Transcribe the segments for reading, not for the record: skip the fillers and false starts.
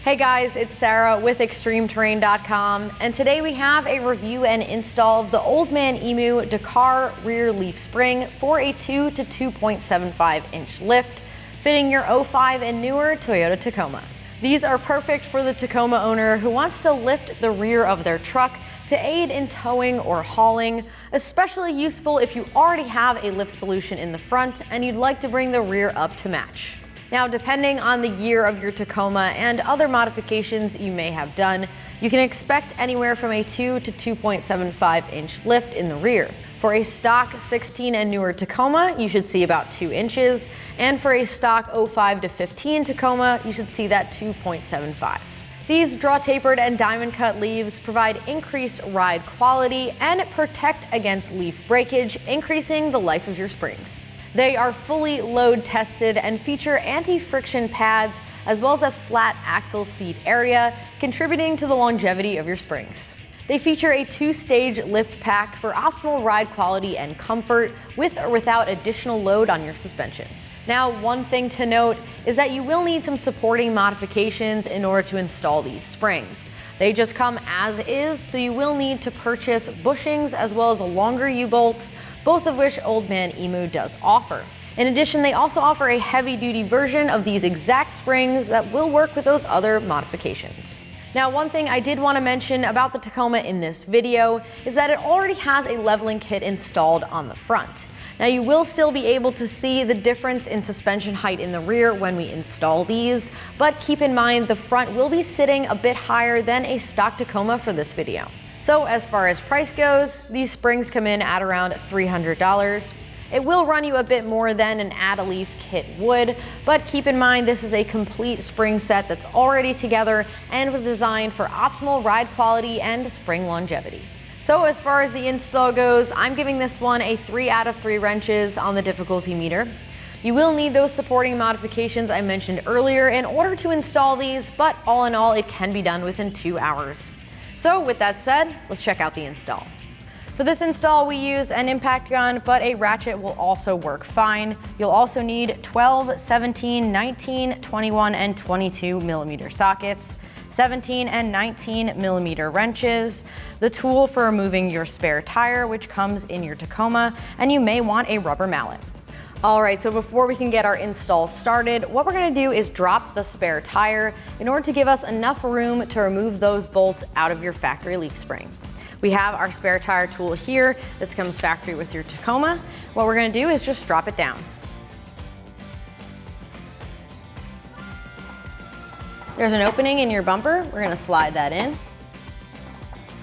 Hey guys, it's Sarah with ExtremeTerrain.com, and today we have a review and install of the Old Man Emu Dakar Rear Leaf Spring for a 2 to 2.75 inch lift, fitting your 05 and newer Toyota Tacoma. These are perfect for the Tacoma owner who wants to lift the rear of their truck to aid in towing or hauling, especially useful if you already have a lift solution in the front and you'd like to bring the rear up to match. Now, depending on the year of your Tacoma and other modifications you may have done, you can expect anywhere from a 2 to 2.75 inch lift in the rear. For a stock 16 and newer Tacoma, you should see about 2 inches, and for a stock 05 to 15 Tacoma, you should see that 2.75. These draw tapered and diamond cut leaves provide increased ride quality and protect against leaf breakage, increasing the life of your springs. They are fully load tested and feature anti-friction pads as well as a flat axle seat area, contributing to the longevity of your springs. They feature a 2-stage lift pack for optimal ride quality and comfort with or without additional load on your suspension. Now, one thing to note is that you will need some supporting modifications in order to install these springs. They just come as is, so you will need to purchase bushings as well as longer U-bolts, both of which Old Man Emu does offer. In addition, they also offer a heavy-duty version of these exact springs that will work with those other modifications. Now, one thing I did want to mention about the Tacoma in this video is that it already has a leveling kit installed on the front. Now, you will still be able to see the difference in suspension height in the rear when we install these, but keep in mind the front will be sitting a bit higher than a stock Tacoma for this video. So as far as price goes, these springs come in at around $300. It will run you a bit more than an add-a-leaf kit would, but keep in mind this is a complete spring set that's already together and was designed for optimal ride quality and spring longevity. So as far as the install goes, I'm giving this one a 3 out of 3 wrenches on the difficulty meter. You will need those supporting modifications I mentioned earlier in order to install these, but all in all, it can be done within 2 hours. So with that said, let's check out the install. For this install, we use an impact gun, but a ratchet will also work fine. You'll also need 12, 17, 19, 21, and 22 millimeter sockets, 17 and 19 millimeter wrenches, the tool for removing your spare tire, which comes in your Tacoma, and you may want a rubber mallet. All right, so before we can get our install started, what we're gonna do is drop the spare tire in order to give us enough room to remove those bolts out of your factory leaf spring. We have our spare tire tool here. This comes factory with your Tacoma. What we're gonna do is just drop it down. There's an opening in your bumper. We're gonna slide that in.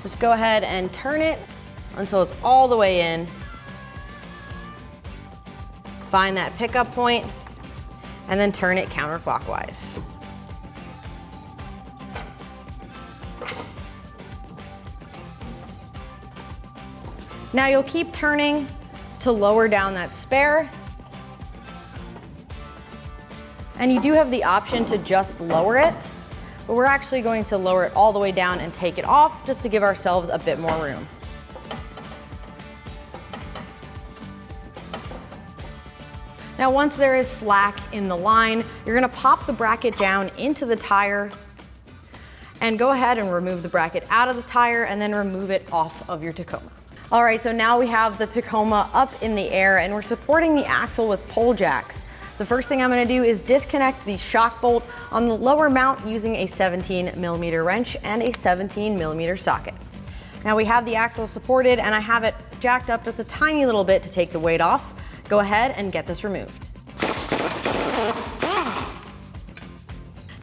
Just go ahead and turn it until it's all the way in. Find that pickup point and then turn it counterclockwise. Now you'll keep turning to lower down that spare. And you do have the option to just lower it, but we're actually going to lower it all the way down and take it off just to give ourselves a bit more room. Now, once there is slack in the line, you're gonna pop the bracket down into the tire and go ahead and remove the bracket out of the tire and then remove it off of your Tacoma. All right, so now we have the Tacoma up in the air and we're supporting the axle with pole jacks. The first thing I'm gonna do is disconnect the shock bolt on the lower mount using a 17 millimeter wrench and a 17 millimeter socket. Now we have the axle supported and I have it jacked up just a tiny little bit to take the weight off. Go ahead and get this removed.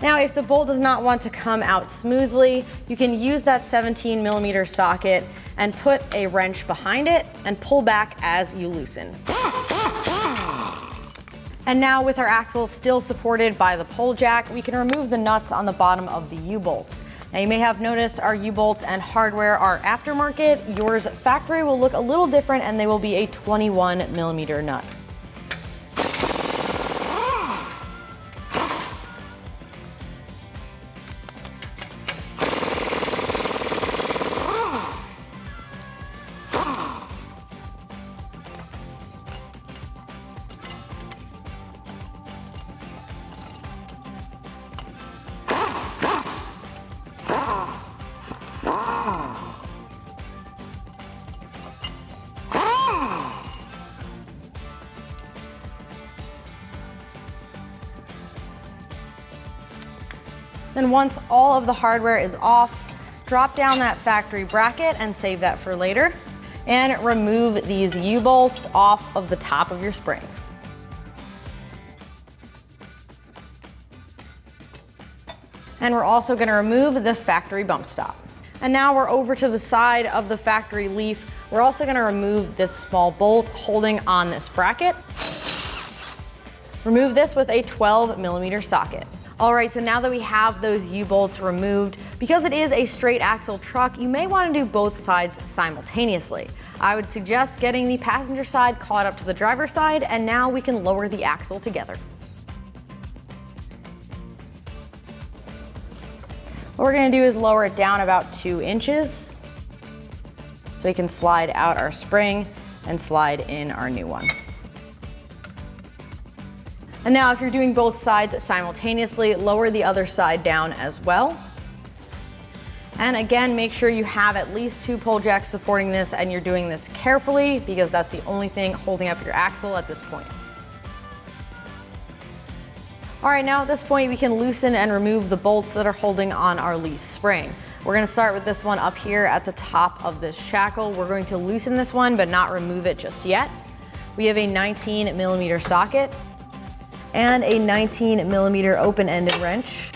Now, if the bolt does not want to come out smoothly, you can use that 17 millimeter socket and put a wrench behind it and pull back as you loosen. And now with our axle still supported by the pole jack, we can remove the nuts on the bottom of the U-bolts. Now you may have noticed our U-bolts and hardware are aftermarket. Yours factory will look a little different and they will be a 21 millimeter nut. Then once all of the hardware is off, drop down that factory bracket and save that for later. And remove these U-bolts off of the top of your spring. And we're also going to remove the factory bump stop. And now we're over to the side of the factory leaf. We're also going to remove this small bolt holding on this bracket. Remove this with a 12mm socket. All right, so now that we have those U-bolts removed, because it is a straight axle truck, you may want to do both sides simultaneously. I would suggest getting the passenger side caught up to the driver's side, and now we can lower the axle together. What we're going to do is lower it down about 2 inches so we can slide out our spring and slide in our new one. And now if you're doing both sides simultaneously, lower the other side down as well. And again, make sure you have at least 2 pull jacks supporting this, and you're doing this carefully because that's the only thing holding up your axle at this point. All right, now at this point we can loosen and remove the bolts that are holding on our leaf spring. We're going to start with this one up here at the top of this shackle. We're going to loosen this one but not remove it just yet. We have a 19mm socket and a 19mm open-ended wrench.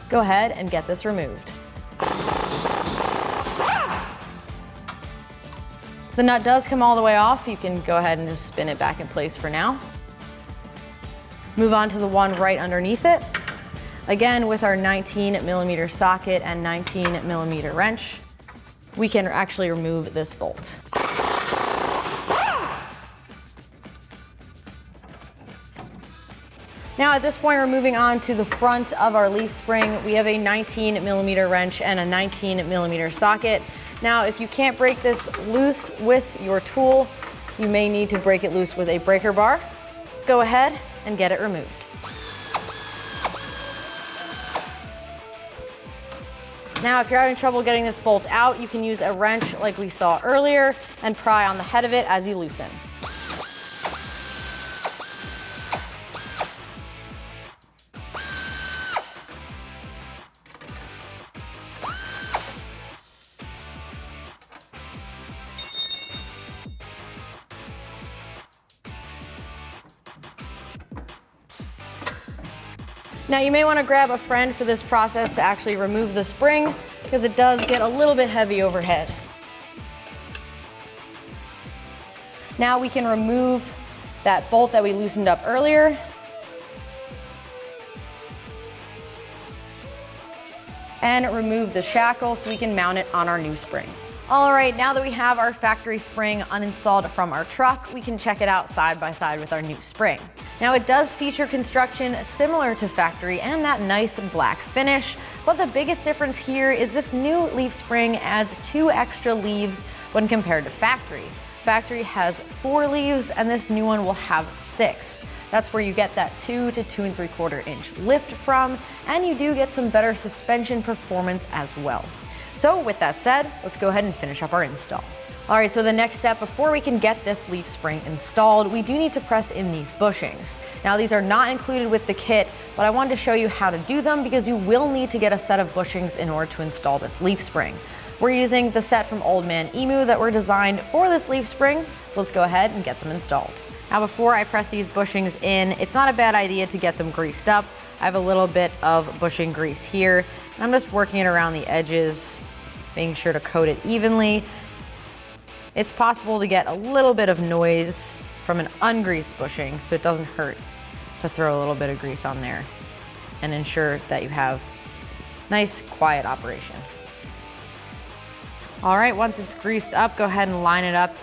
Go ahead and get this removed. If the nut does come all the way off, you can go ahead and just spin it back in place for now. Move on to the one right underneath it. Again, with our 19mm socket and 19mm wrench, we can actually remove this bolt. Now at this point, we're moving on to the front of our leaf spring. We have a 19mm wrench and a 19mm socket. Now, if you can't break this loose with your tool, you may need to break it loose with a breaker bar. Go ahead and get it removed. Now, if you're having trouble getting this bolt out, you can use a wrench like we saw earlier and pry on the head of it as you loosen. Now you may want to grab a friend for this process to actually remove the spring because it does get a little bit heavy overhead. Now we can remove that bolt that we loosened up earlier. And remove the shackle so we can mount it on our new spring. All right, now that we have our factory spring uninstalled from our truck, we can check it out side by side with our new spring. Now it does feature construction similar to factory and that nice black finish, but the biggest difference here is this new leaf spring adds 2 extra leaves when compared to factory. Factory has 4 leaves and this new one will have 6. That's where you get that 2 to 2 3/4 inch lift from, and you do get some better suspension performance as well. So with that said, let's go ahead and finish up our install. All right, so the next step before we can get this leaf spring installed, we do need to press in these bushings. Now these are not included with the kit, but I wanted to show you how to do them because you will need to get a set of bushings in order to install this leaf spring. We're using the set from Old Man Emu that were designed for this leaf spring, so let's go ahead and get them installed. Now before I press these bushings in, it's not a bad idea to get them greased up. I have a little bit of bushing grease here, and I'm just working it around the edges, making sure to coat it evenly. It's possible to get a little bit of noise from an ungreased bushing, so it doesn't hurt to throw a little bit of grease on there and ensure that you have nice, quiet operation. All right, once it's greased up, go ahead and line it up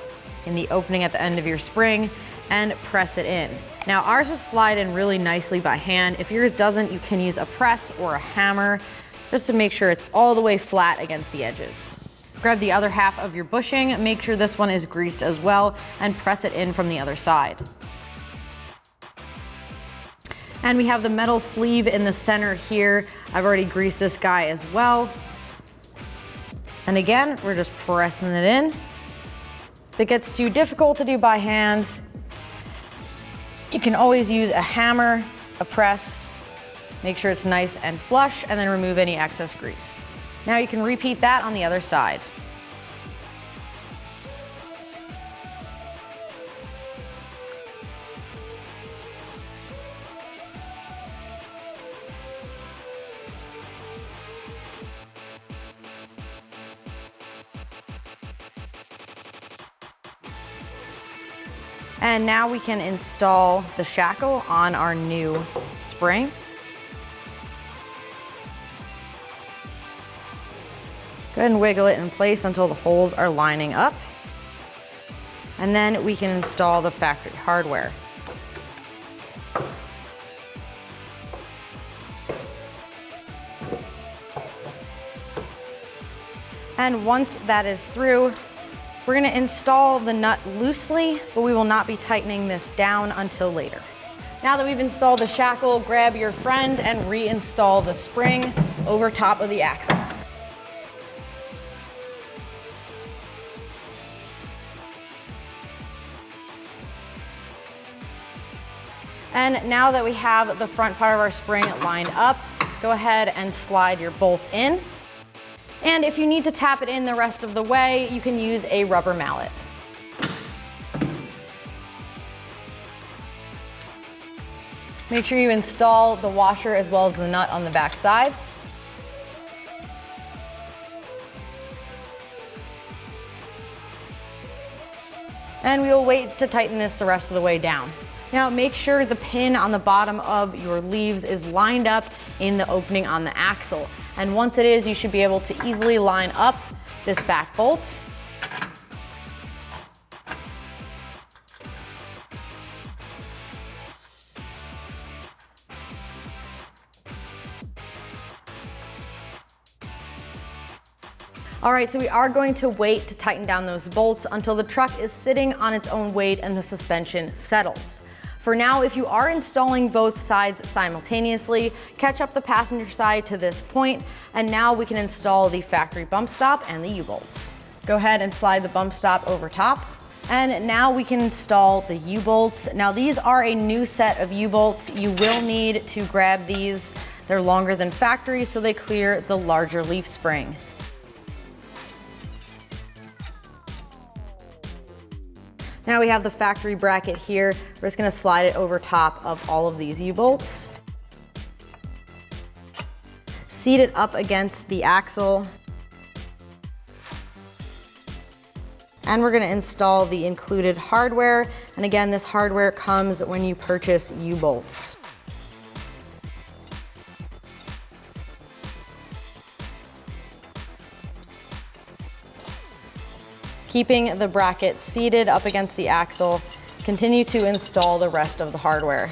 in the opening at the end of your spring and press it in. Now ours will slide in really nicely by hand. If yours doesn't, you can use a press or a hammer just to make sure it's all the way flat against the edges. Grab the other half of your bushing, make sure this one is greased as well, and press it in from the other side. And we have the metal sleeve in the center here. I've already greased this guy as well. And again, we're just pressing it in. If it gets too difficult to do by hand, You can always use a hammer, a press, make sure it's nice and flush, and then remove any excess grease. Now you can repeat that on the other side. And now we can install the shackle on our new spring. Go ahead and wiggle it in place until the holes are lining up. And then we can install the factory hardware. And once that is through, we're gonna install the nut loosely, but we will not be tightening this down until later. Now that we've installed the shackle, grab your friend and reinstall the spring over top of the axle. And now that we have the front part of our spring lined up, go ahead and slide your bolt in. And if you need to tap it in the rest of the way, you can use a rubber mallet. Make sure you install the washer as well as the nut on the back side. And we will wait to tighten this the rest of the way down. Now make sure the pin on the bottom of your leaves is lined up in the opening on the axle. And once it is, you should be able to easily line up this back bolt. All right, so we are going to wait to tighten down those bolts until the truck is sitting on its own weight and the suspension settles. For now, if you are installing both sides simultaneously, catch up the passenger side to this point, and now we can install the factory bump stop and the U-bolts. Go ahead and slide the bump stop over top. And now we can install the U-bolts. Now these are a new set of U-bolts. You will need to grab these. They're longer than factory, so they clear the larger leaf spring. Now we have the factory bracket here. We're just gonna slide it over top of all of these U-bolts. Seat it up against the axle. And we're gonna install the included hardware. And again, this hardware comes when you purchase U-bolts. Keeping the bracket seated up against the axle, continue to install the rest of the hardware.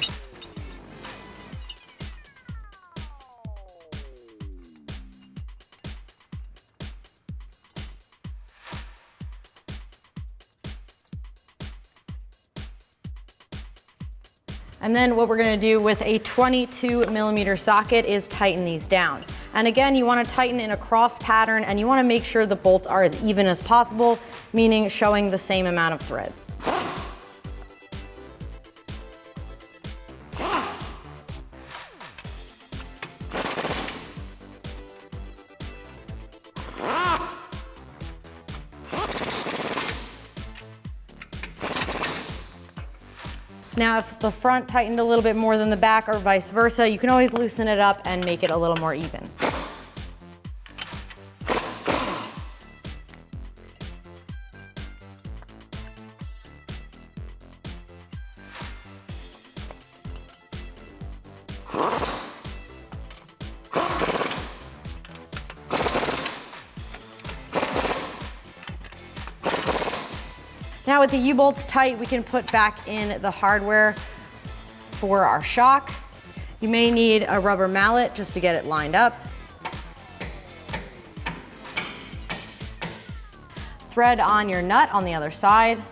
And then what we're gonna do with a 22mm socket is tighten these down. And again, you wanna tighten in a cross pattern and you wanna make sure the bolts are as even as possible, meaning showing the same amount of threads. Now, if the front tightened a little bit more than the back or vice versa, you can always loosen it up and make it a little more even. Now with the U-bolts tight, we can put back in the hardware for our shock. You may need a rubber mallet just to get it lined up. Thread on your nut on the other side.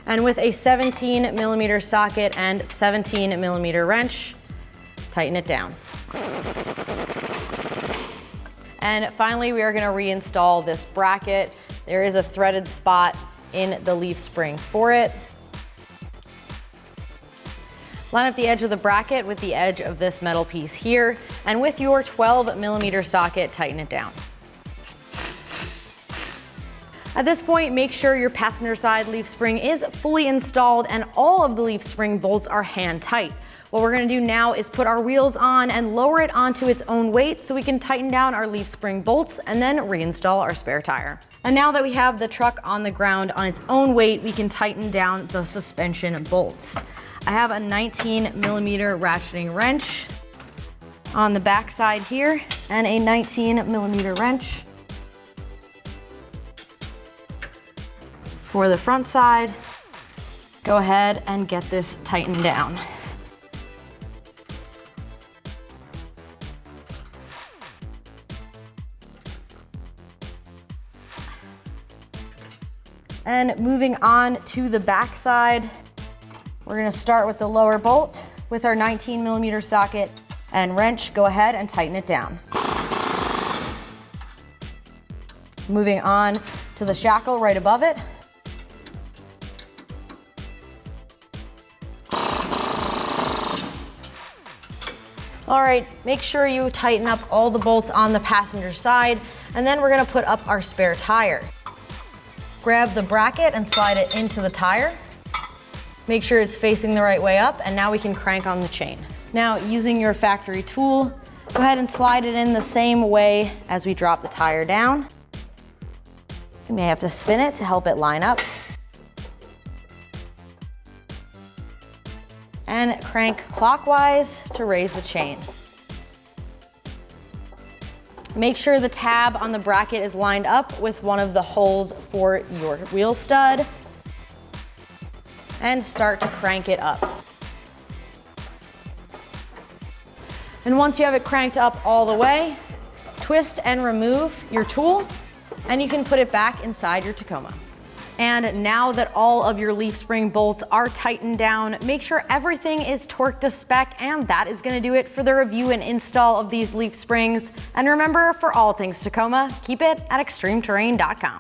And with a 17mm socket and 17mm wrench, tighten it down. And finally, we are gonna reinstall this bracket. There is a threaded spot in the leaf spring for it. Line up the edge of the bracket with the edge of this metal piece here, and with your 12mm socket, tighten it down. At this point, make sure your passenger side leaf spring is fully installed and all of the leaf spring bolts are hand tight. What we're gonna do now is put our wheels on and lower it onto its own weight so we can tighten down our leaf spring bolts and then reinstall our spare tire. And now that we have the truck on the ground on its own weight, we can tighten down the suspension bolts. I have a 19mm ratcheting wrench on the back side here and a 19mm wrench for the front side. Go ahead and get this tightened down. And moving on to the back side, we're gonna start with the lower bolt with our 19mm socket and wrench. Go ahead and tighten it down. Moving on to the shackle right above it. All right, make sure you tighten up all the bolts on the passenger side, and then we're gonna put up our spare tire. Grab the bracket and slide it into the tire. Make sure it's facing the right way up, and now we can crank on the chain. Now, using your factory tool, go ahead and slide it in the same way as we drop the tire down. You may have to spin it to help it line up. And crank clockwise to raise the chain. Make sure the tab on the bracket is lined up with one of the holes for your wheel stud, and start to crank it up. And once you have it cranked up all the way, twist and remove your tool, and you can put it back inside your Tacoma. And now that all of your leaf spring bolts are tightened down, make sure everything is torqued to spec, and that is gonna do it for the review and install of these leaf springs. And remember, for all things Tacoma, keep it at extremeterrain.com.